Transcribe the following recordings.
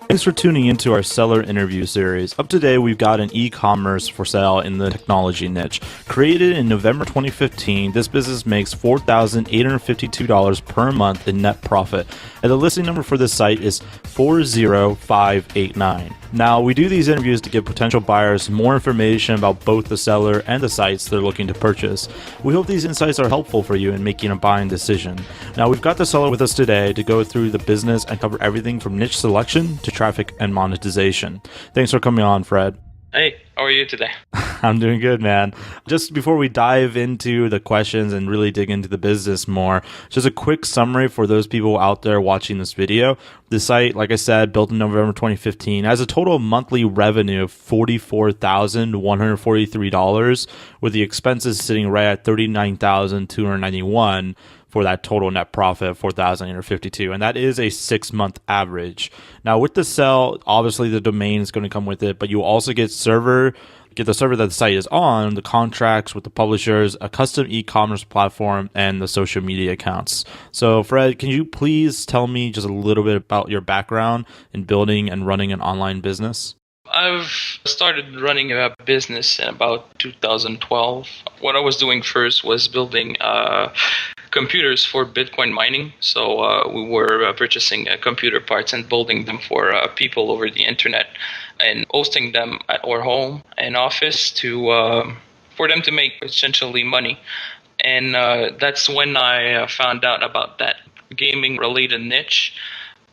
Thanks for tuning into our seller interview series. Up today, we've got an e-commerce for sale in the technology niche. Created in November 2015, this business makes $4,852 per month in net profit, and the listing number for this site is 40589. Now, we do these interviews to give potential buyers more information about both the seller and the sites they're looking to purchase. We hope these insights are helpful for you in making a buying decision. Now, we've got the seller with us today to go through the business and cover everything from niche selection to traffic and monetization. Thanks for coming on, Fred. Hey, how are you today? I'm doing good, man. Just before we dive into the questions and really dig into the business more, just a quick summary for those people out there watching this video. The site, like I said, built in November 2015, has a total monthly revenue of $44,143, with the expenses sitting right at $39,291 for that total net profit of $4,852, and that is a 6-month average. Now, with the sell, obviously the domain is going to come with it, but you also get the server that the site is on, the contracts with the publishers, a custom e-commerce platform, and the social media accounts. So, Fred, can you please tell me just a little bit about your background in building and running an online business? I've started running a business in about 2012. What I was doing first was building computers for Bitcoin mining. So we were purchasing computer parts and building them for people over the internet and hosting them at our home and office to for them to make essentially money. And that's when I found out about that gaming related niche.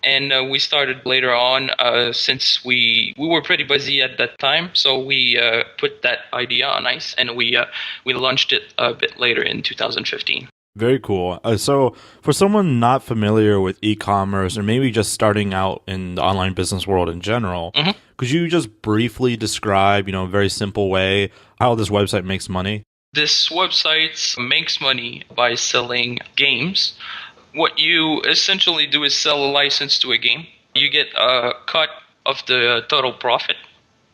And we started later on, since we were pretty busy at that time, so we put that idea on ice, and we launched it a bit later in 2015. Very cool. So for someone not familiar with e-commerce or maybe just starting out in the online business world in general, could you just briefly describe, a very simple way, how this website makes money? This website makes money by selling games. What you essentially do is sell a license to a game. You get a cut of the total profit,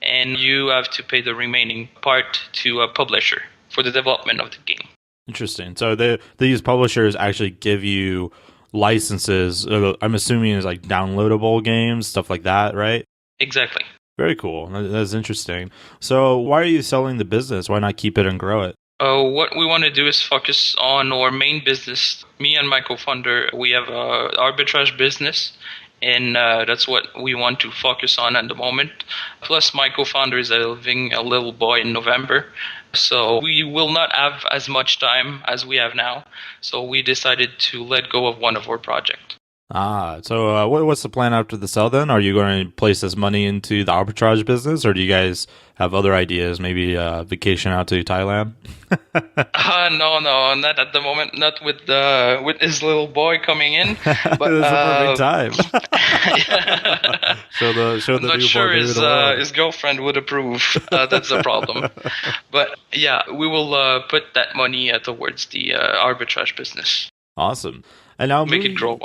and you have to pay the remaining part to a publisher for the development of the game. Interesting. So these publishers actually give you licenses. I'm assuming it's like downloadable games, stuff like that, right? Exactly. Very cool. That's interesting. So why are you selling the business? Why not keep it and grow it? What we want to do is focus on our main business. Me and my co-founder, we have an arbitrage business, and that's what we want to focus on at the moment. Plus, my co-founder is having a little boy in November, so we will not have as much time as we have now. So we decided to let go of one of our projects. So what's the plan after the sell then? Are you going to place this money into the arbitrage business, or do you guys have other ideas, maybe vacation out to Thailand? No, not at the moment. Not with his little boy coming in. But It's a perfect time. show the I'm not newborn sure baby the world. his girlfriend would approve. That's the problem. But yeah, we will put that money towards the arbitrage business. Awesome. And now Make it grow.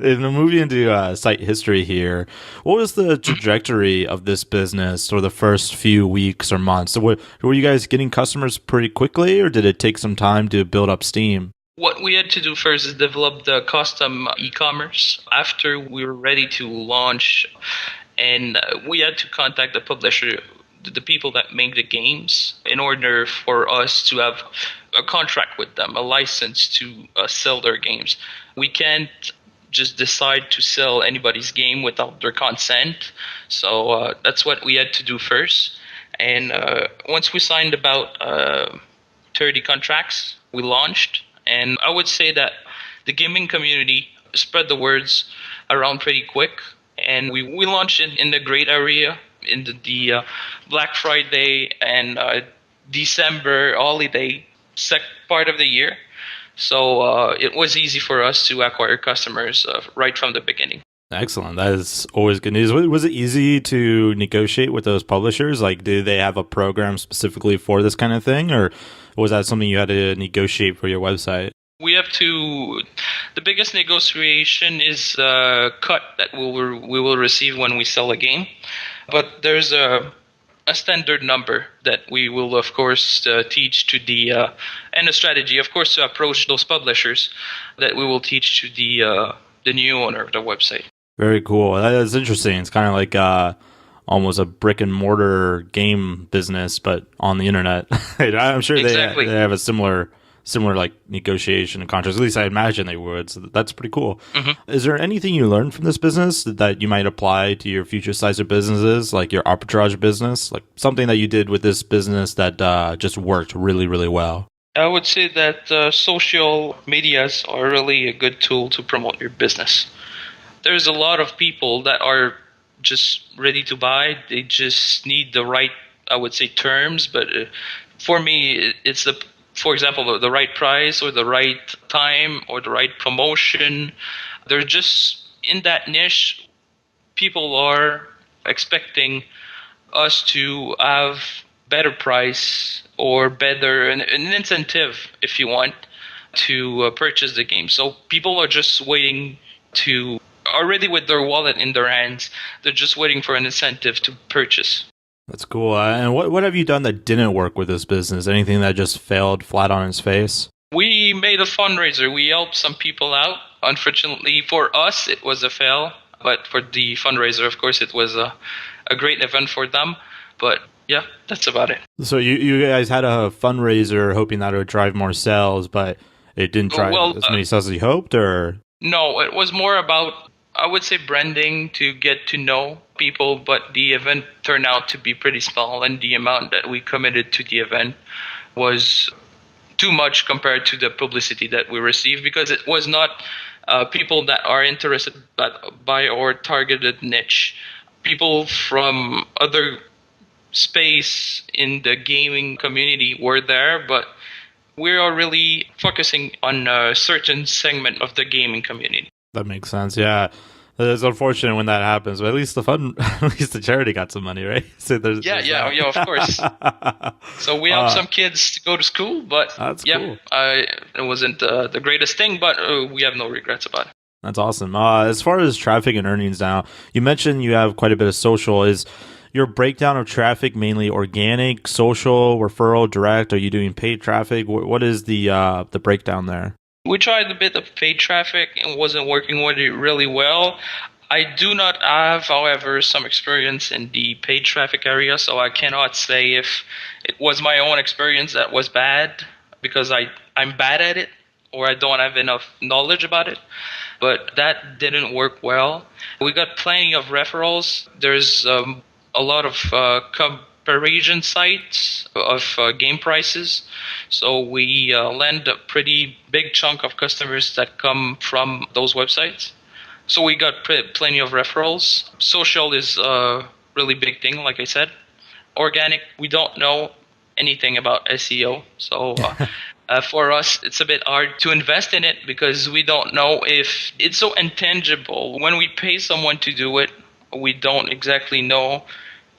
moving into site history here, what was the trajectory of this business for the first few weeks or months? So were you guys getting customers pretty quickly, or did it take some time to build up steam? What we had to do first is develop the custom e-commerce. After we were ready to launch, and we had to contact the publisher, the people that make the games, in order for us to have a contract with them, a license to sell their games. We can't just decide to sell anybody's game without their consent. So that's what we had to do first. And once we signed about 30 contracts, we launched. And I would say that the gaming community spread the words around pretty quick. And we launched it in the great area, in the Black Friday and December holiday part of the year. So it was easy for us to acquire customers right from the beginning. Excellent. That is always good news. Was it easy to negotiate with those publishers? Like, do they have a program specifically for this kind of thing, or was that something you had to negotiate for your website? We have to. The biggest negotiation is cut that we will receive when we sell a game, but there's a a standard number that we will, of course, teach to and a strategy, of course, to approach those publishers that we will teach to the new owner of the website. Very cool. That is interesting. It's kind of like almost a brick and mortar game business, but on the internet. I'm sure Exactly. they have a similar like negotiation and contracts. At least I imagine they would. So that's pretty cool. Mm-hmm. Is there anything you learned from this business that you might apply to your future size of businesses, like your arbitrage business, like something that you did with this business that just worked really, really well? I would say that social medias are really a good tool to promote your business. There's a lot of people that are just ready to buy. They just need the right, I would say, terms. But for me, it's for example, the right price or the right time or the right promotion. They're just in that niche. People are expecting us to have better price or better an incentive, if you want, to purchase the game. So people are just waiting to already with their wallet in their hands. They're just waiting for an incentive to purchase. That's cool. And what have you done that didn't work with this business? Anything that just failed flat on its face? We made a fundraiser. We helped some people out. Unfortunately for us, it was a fail. But for the fundraiser, of course, it was a great event for them. But yeah, that's about it. So you guys had a fundraiser hoping that it would drive more sales, but it didn't drive as many sales as you hoped, or? No, it was more about, I would say, branding to get to know people, but the event turned out to be pretty small, and the amount that we committed to the event was too much compared to the publicity that we received, because it was not people that are interested by our targeted niche. People from other space in the gaming community were there, but we are really focusing on a certain segment of the gaming community. That makes sense. Yeah, it's unfortunate when that happens, but at least at least the charity got some money, right? So yeah, of course. So we helped some kids to go to school, but that's cool. It wasn't the greatest thing, but we have no regrets about it. That's awesome. As far as traffic and earnings now, you mentioned you have quite a bit of social. Is your breakdown of traffic mainly organic, social, referral, direct? Are you doing paid traffic? What is the breakdown there? We tried a bit of paid traffic and wasn't working with it really well. I do not have, however, some experience in the paid traffic area, so I cannot say if it was my own experience that was bad because I'm bad at it or I don't have enough knowledge about it. But that didn't work well. We got plenty of referrals. There's a lot of comparison sites of game prices. So we land a pretty big chunk of customers that come from those websites. So we got plenty of referrals. Social is a really big thing, like I said. Organic, we don't know anything about SEO. So for us, it's a bit hard to invest in it because we don't know if it's so intangible. When we pay someone to do it, we don't exactly know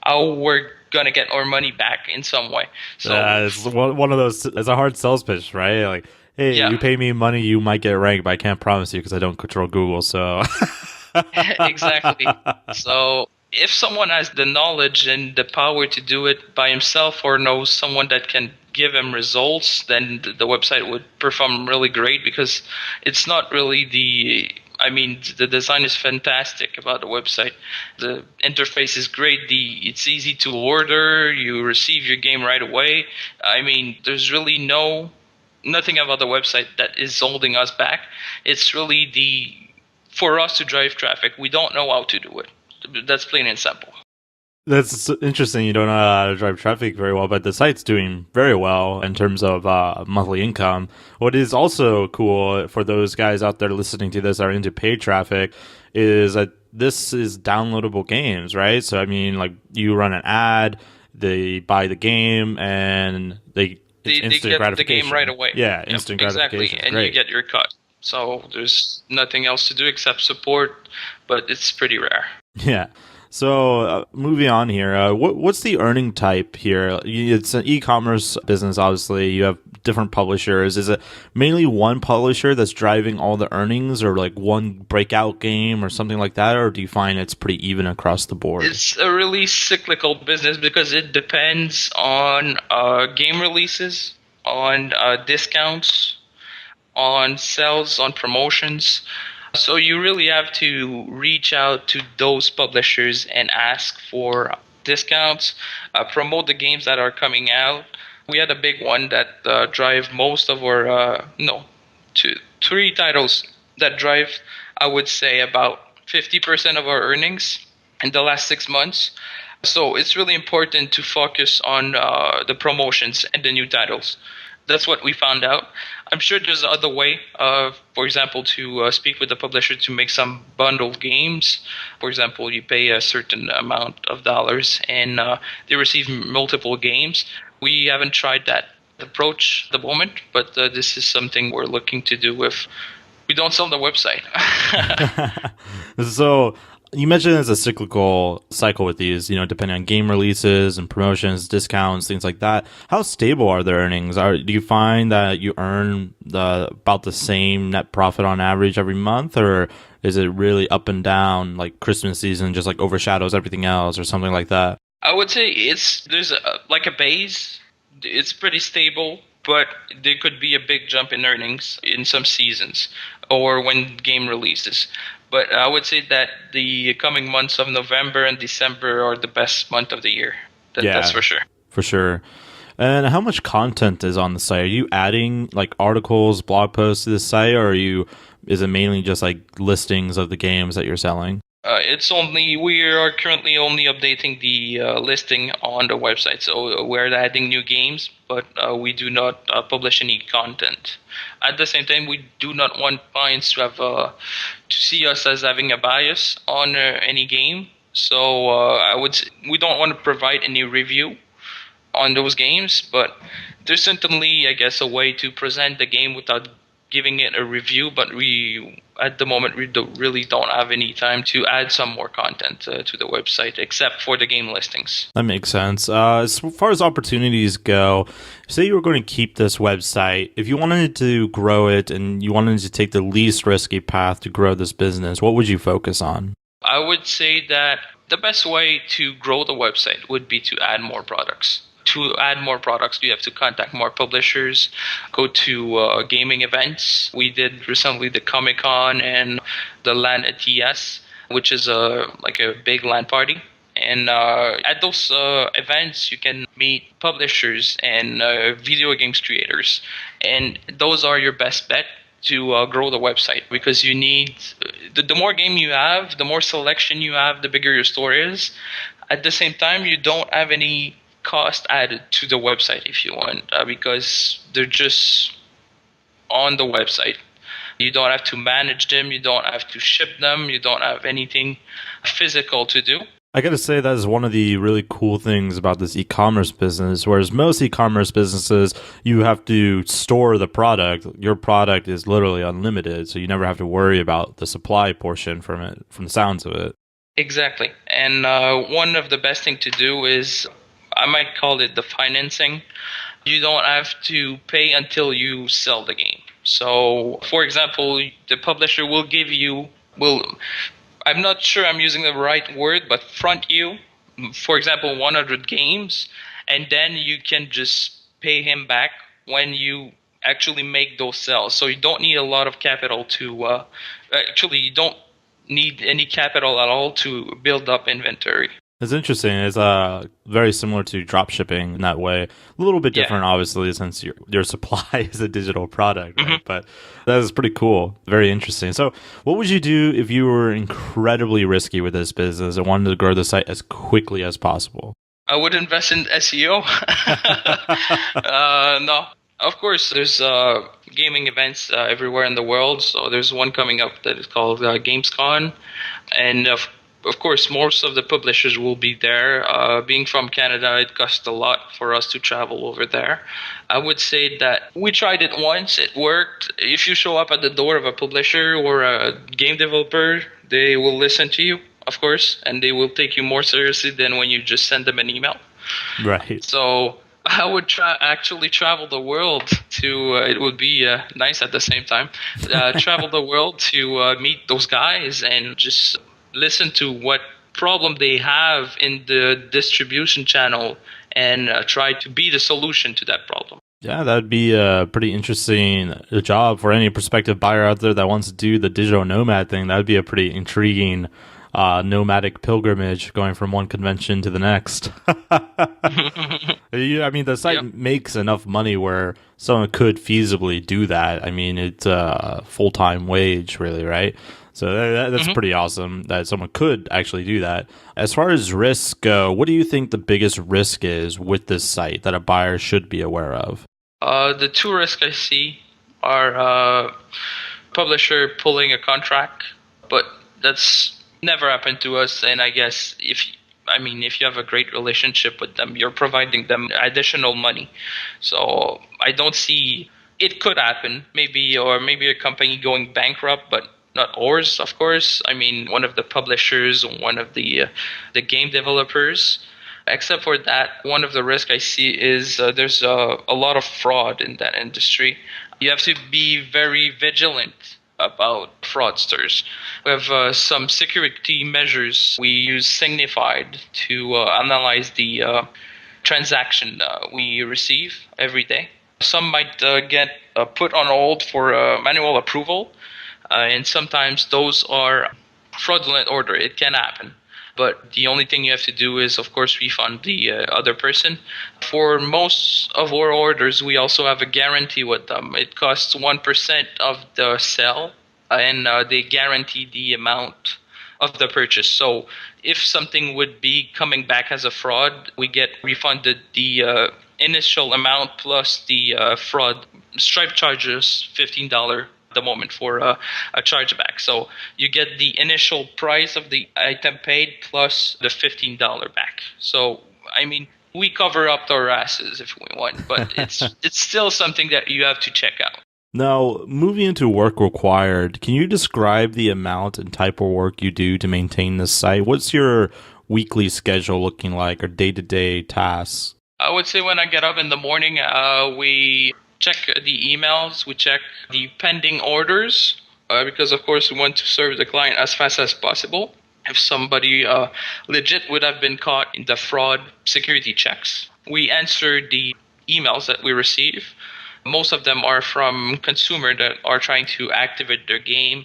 how we're gonna get our money back in some way. So it's one of those. It's a hard sales pitch, right? Like, hey, you pay me money, you might get ranked, but I can't promise you because I don't control Google. So exactly. So if someone has the knowledge and the power to do it by himself, or knows someone that can give him results, then the website would perform really great, because it's not really the design is fantastic about the website. The interface is great. It's easy to order. You receive your game right away. I mean, there's really nothing about the website that is holding us back. It's really for us to drive traffic. We don't know how to do it. That's plain and simple. That's interesting. You don't know how to drive traffic very well, but the site's doing very well in terms of monthly income. What is also cool for those guys out there listening to this that are into paid traffic is that this is downloadable games, right? So, I mean, like, you run an ad, they buy the game, and they get the game right away. Yeah, instant gratification. Exactly, and you get your cut. So there's nothing else to do except support, but it's pretty rare. Yeah. So, moving on here, what's the earning type here? It's an e-commerce business, obviously. You have different publishers. Is it mainly one publisher that's driving all the earnings, or like one breakout game or something like that? Or do you find it's pretty even across the board? It's a really cyclical business because it depends on game releases, on discounts, on sales, on promotions. So you really have to reach out to those publishers and ask for discounts, promote the games that are coming out. We had a big one that drive most of our no, three titles that drive, I would say, about 50% of our earnings in the last 6 months. So it's really important to focus on the promotions and the new titles. That's what we found out. I'm sure there's other way, for example, to speak with the publisher to make some bundled games. For example, you pay a certain amount of dollars and they receive multiple games. We haven't tried that approach at the moment, but this is something we're looking to do if we don't sell the website. So you mentioned it's a cyclical cycle with these, depending on game releases and promotions, discounts, things like that. How stable are the earnings? Do you find that you earn about the same net profit on average every month, or is it really up and down, like Christmas season just like overshadows everything else or something like that? I would say there's like a base. It's pretty stable, but there could be a big jump in earnings in some seasons or when game releases. But I would say that the coming months of November and December are the best month of the year. That's for sure. For sure. And how much content is on the site? Are you adding like articles, blog posts to the site, or is it mainly just like listings of the games that you're selling? We are currently only updating the listing on the website. So we're adding new games, but we do not publish any content. At the same time, we do not want clients to have to see us as having a bias on any game. So I would say we don't want to provide any review on those games, but there's certainly, I guess, a way to present the game without giving it a review. But at the moment, we really don't have any time to add some more content to the website, except for the game listings. That makes sense. As far as opportunities go, say you were going to keep this website, if you wanted to grow it and you wanted to take the least risky path to grow this business, what would you focus on? I would say that the best way to grow the website would be to add more products. To add more products, you have to contact more publishers, go to gaming events. We did recently the Comic-Con and the LAN at TS, which is like a big LAN party. And at those events, you can meet publishers and video games creators. And those are your best bet to grow the website, because you need the more game you have, the more selection you have, the bigger your store is. At the same time, you don't have any cost added to the website if you want, because they're just on the website. You don't have to manage them, you don't have to ship them, you don't have anything physical to do. I gotta say that is one of the really cool things about this e-commerce business, whereas most e-commerce businesses, you have to store the product. Your product is literally unlimited, so you never have to worry about the supply portion from it, from the sounds of it. Exactly. And one of the best thing to do is, I might call it the financing. You don't have to pay until you sell the game. So, for example, the publisher will I'm not sure I'm using the right word, but front you, for example, 100 games, and then you can just pay him back when you actually make those sales. So you don't need a lot of capital to, you don't need any capital at all to build up inventory. It's interesting. It's very similar to drop shipping in that way. A little bit different, obviously, since your supply is a digital product, right? But that is pretty cool. Very interesting. So what would you do if you were incredibly risky with this business and wanted to grow the site as quickly as possible? I would invest in SEO. No. Of course, there's gaming events everywhere in the world. So there's one coming up that is called Gamescom. And of course, most of the publishers will be there. Being from Canada, it costs a lot for us to travel over there. I would say that we tried it once. It worked. If you show up at the door of a publisher or a game developer, they will listen to you. of course, and they will take you more seriously than when you just send them an email. Right. So I would actually travel the world to. It would be nice at the same time. Travel the world to meet those guys and just listen to what problem they have in the distribution channel and try to be the solution to that problem. Yeah, that'd be a pretty interesting job for any prospective buyer out there that wants to do the digital nomad thing. That'd be a pretty intriguing nomadic pilgrimage going from one convention to the next. I mean, the site makes enough money where someone could feasibly do that. I mean, it's a full-time wage, really, right? So that's pretty awesome that someone could actually do that. As far as risks go, what do you think the biggest risk is with this site that a buyer should be aware of? The two risks I see are publisher pulling a contract, but that's never happened to us. And I guess if you have a great relationship with them, you're providing them additional money. So I don't see it could happen, maybe a company going bankrupt, but not ours, of course. I mean, one of the publishers, one of the game developers. Except for that, one of the risks I see is there's a lot of fraud in that industry. You have to be very vigilant about fraudsters. We have some security measures. We use Signified to analyze the transaction we receive every day. Some might get put on hold for manual approval. And sometimes those are fraudulent order. It can happen. But the only thing you have to do is, of course, refund the other person. For most of our orders, we also have a guarantee with them. It costs 1% of the sale, and they guarantee the amount of the purchase. So if something would be coming back as a fraud, we get refunded the initial amount plus the fraud. Stripe charges $15 the moment for a chargeback. So you get the initial price of the item paid plus the $15 back. So, I mean, we cover up our asses if we want, but it's still something that you have to check out. Now, moving into work required, can you describe the amount and type of work you do to maintain this site? What's your weekly schedule looking like, or day-to-day tasks? I would say when I get up in the morning, we check the emails, we check the pending orders, because of course we want to serve the client as fast as possible. If somebody legit would have been caught in the fraud security checks, we answer the emails that we receive. Most of them are from consumers that are trying to activate their game,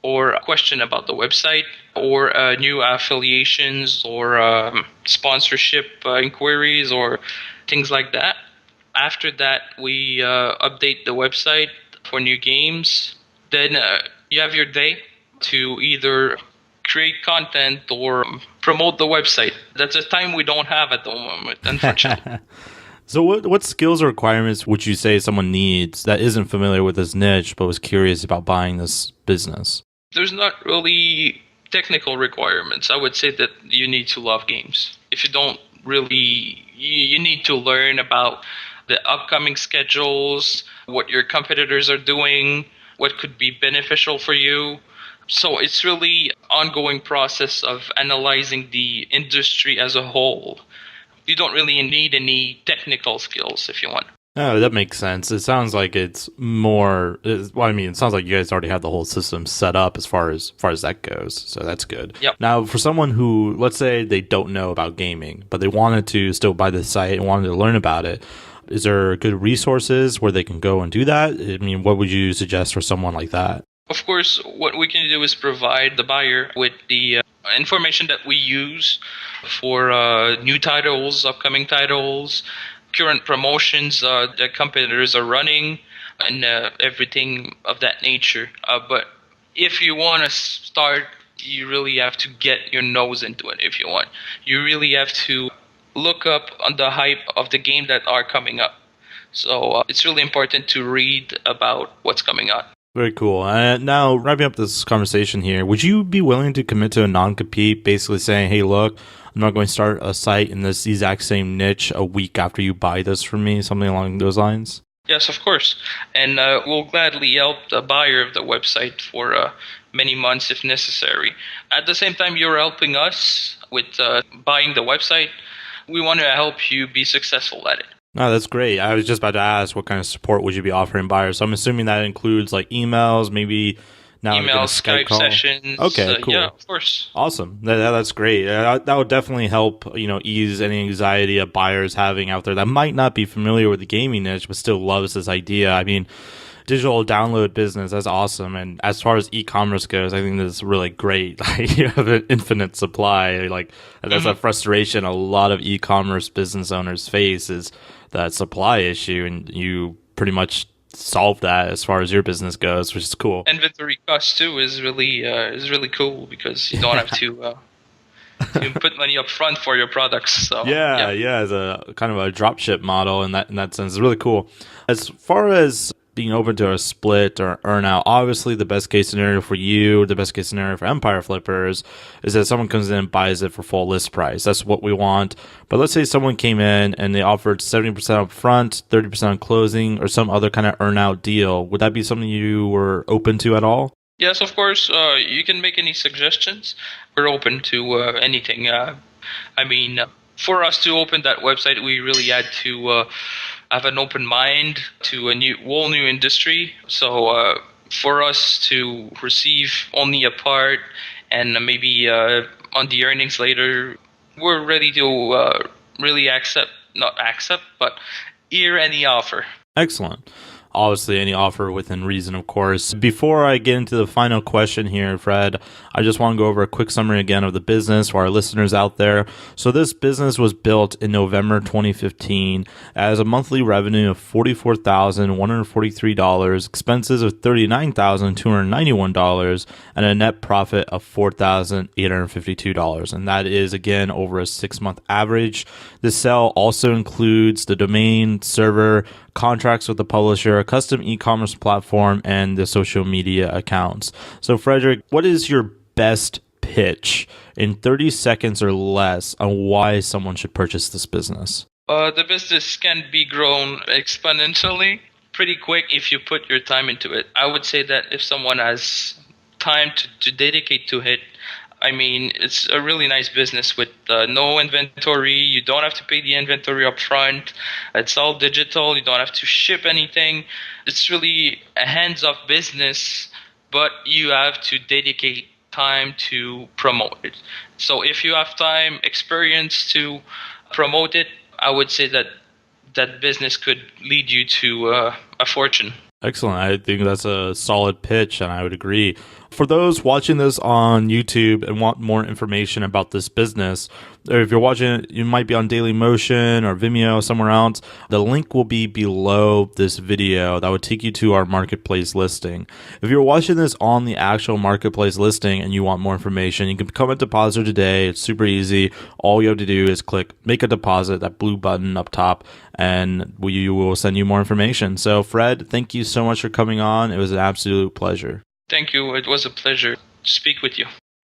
or a question about the website, or new affiliations, or sponsorship inquiries, or things like that. After that, we update the website for new games. Then you have your day to either create content or promote the website. That's a time we don't have at the moment, unfortunately. So what skills or requirements would you say someone needs that isn't familiar with this niche but was curious about buying this business? There's not really technical requirements. I would say that you need to love games. If you don't really, you need to learn about the upcoming schedules, what your competitors are doing, what could be beneficial for you. So it's really ongoing process of analyzing the industry as a whole. You don't really need any technical skills if you want. Oh, that makes sense. It sounds like it's more. Well, I mean, it sounds like you guys already have the whole system set up as far as that goes. So that's good. Yep. Now, for someone who, let's say, they don't know about gaming, but they wanted to still buy the site and wanted to learn about it, is there good resources where they can go and do that? I mean, what would you suggest for someone like that? Of course, what we can do is provide the buyer with the information that we use for new titles, upcoming titles, current promotions that competitors are running, and everything of that nature. But if you want to start, you really have to get your nose into it if you want. You really have to look up on the hype of the game that are coming up. So it's really important to read about what's coming out. Very cool. Now, wrapping up this conversation here, would you be willing to commit to a non-compete, basically saying, hey, look, I'm not going to start a site in this exact same niche a week after you buy this from me, something along those lines? Yes, of course. And we'll gladly help the buyer of the website for many months if necessary. At the same time, you're helping us with buying the website. We want to help you be successful at it. No, that's great. I was just about to ask what kind of support would you be offering buyers. So I'm assuming that includes like emails, maybe now and again a Email, Skype Skype call. sessions. Okay, Yeah, cool. of course. Awesome. That's great. That would definitely help, ease any anxiety a buyer's having out there that might not be familiar with the gaming niche, but still loves this idea. I mean, digital download business, that's awesome. And as far as e-commerce goes, I think this is really great. Like you have an infinite supply. Like that's a frustration a lot of e-commerce business owners face is that supply issue, and you pretty much solve that as far as your business goes, which is cool. Inventory cost too is really cool because you don't have to put money up front for your products. So Yeah, as a kind of a drop ship model in that sense is really cool. As far as being open to a split or earn out, obviously the best case scenario for you, the best case scenario for Empire Flippers is that someone comes in and buys it for full list price. That's what we want. But let's say someone came in and they offered 70% up front, 30% on closing, or some other kind of earn out deal. Would that be something you were open to at all? yes, of course. You can make any suggestions. We're open to anything. I mean, for us to open that website, we really had to have an open mind to a whole new industry. So for us to receive only a part and maybe on the earnings later, we're ready to really not accept, but hear any offer. Excellent. Obviously, any offer within reason, of course. Before I get into the final question here, Fred, I just want to go over a quick summary again of the business for our listeners out there. So, this business was built in November 2015 as a monthly revenue of $44,143, expenses of $39,291, and a net profit of $4,852. And that is, again, over a 6-month average. The sale also includes the domain, server, contracts with the publisher, a custom e-commerce platform, and the social media accounts. So, Frederick, what is your best pitch in 30 seconds or less on why someone should purchase this business? The business can be grown exponentially pretty quick if you put your time into it. I would say that if someone has time to dedicate to it, I mean, it's a really nice business with no inventory. You don't have to pay the inventory up front. It's all digital. You don't have to ship anything. It's really a hands-off business, but you have to dedicate time to promote it. So if you have time, experience to promote it, I would say that that business could lead you to a fortune. Excellent. I think that's a solid pitch, and I would agree. For those watching this on YouTube and want more information about this business, or if you're watching it, you might be on Dailymotion or Vimeo, somewhere else. The link will be below this video that would take you to our marketplace listing. If you're watching this on the actual marketplace listing and you want more information, you can become a depositor today. It's super easy. All you have to do is click make a deposit, that blue button up top, and we will send you more information. So, Fred, thank you so much for coming on. It was an absolute pleasure. Thank you. It was a pleasure to speak with you.